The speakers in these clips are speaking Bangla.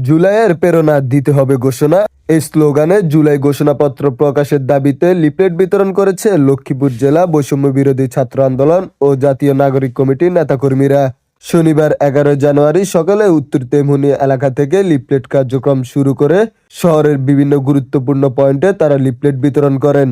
জুলাইয়ের প্রেরণা দিতে হবে ঘোষণা, এই স্লোগানে জুলাই ঘোষণাপত্র প্রকাশের দাবিতে লিফলেট বিতরণ করেছে লক্ষ্মীপুর জেলা বৈষম্য বিরোধী ছাত্র আন্দোলন ও জাতীয় নাগরিক কমিটির নেতাকর্মীরা। শনিবার 11 জানুয়ারি সকালে উত্তর তেমুনি এলাকা থেকে লিফলেট কার্যক্রম শুরু করে শহরের বিভিন্ন গুরুত্বপূর্ণ পয়েন্টে তারা লিফলেট বিতরণ করেন।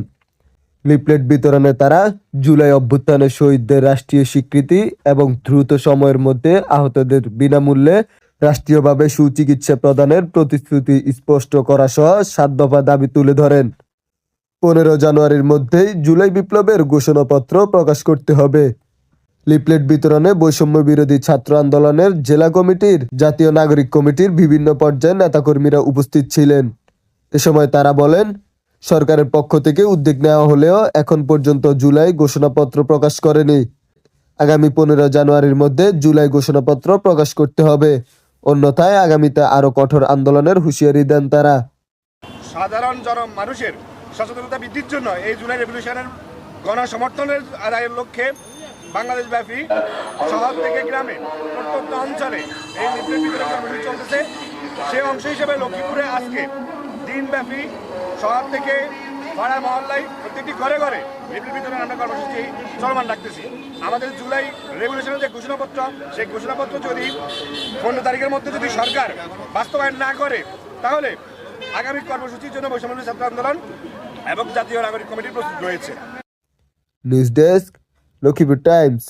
লিফলেট বিতরণে তারা জুলাই অভ্যুত্থানের শহীদদের রাষ্ট্রীয় স্বীকৃতি এবং দ্রুত সময়ের মধ্যে আহতদের বিনামূল্যে রাষ্ট্রীয়ভাবে সুচিকিৎসা প্রদানের প্রতিশ্রুতি স্পষ্ট করা সহ 7 দফা দাবি তুলে ধরেন। 15 জানুয়ারির মধ্যেই জুলাই বিপ্লবের ঘোষণাপত্র প্রকাশ করতে হবে। লিফলেট বিতরণে বৈষম্য বিরোধী ছাত্র আন্দোলনের জেলা কমিটির, জাতীয় নাগরিক কমিটির বিভিন্ন পর্যায়ের নেতাকর্মীরা উপস্থিত ছিলেন। এ সময় তারা বলেন, সরকারের পক্ষ থেকে উদ্যোগ নেওয়া হলেও এখন পর্যন্ত জুলাই ঘোষণাপত্র প্রকাশ করেনি। আগামী 15 জানুয়ারির মধ্যে জুলাই ঘোষণাপত্র প্রকাশ করতে হবে, অন্যথায় আগামীতে আরো কঠোর আন্দোলনের হুঁশিয়ারি দেন তারা। সাধারণ মানুষের সচেতনতা বৃদ্ধির জন্য এই জুলাই রেভলিউশনের গণসমর্থনের আদায়ের লক্ষ্যে বাংলাদেশব্যাপী শহর থেকে গ্রামে প্রত্যন্ত অঞ্চলে এই লিফলেট বিতরণ কর্মসূচি চলতেছে। সে অংশ হিসেবে লক্ষ্মীপুরে আজকে দিনব্যাপী শহর থেকে পাড়া মহল্লায় প্রত্যেকটি ঘরে ঘরে লিফলেট বিতরণ আমরা কর্মসূচি চলমান রাখতেছি। আমাদের জুলাই রেভলিউশনের যে ঘোষণাপত্র, সেই ঘোষণাপত্র যদি 15 তারিখের মধ্যে যদি সরকার বাস্তবায়ন না করে, তাহলে আগামী কর্মসূচির জন্য বৈষম্য বিরোধী ছাত্র আন্দোলন এবং জাতীয় নাগরিক কমিটির প্রস্তুত রয়েছে। News desk, Lakshmipur Times.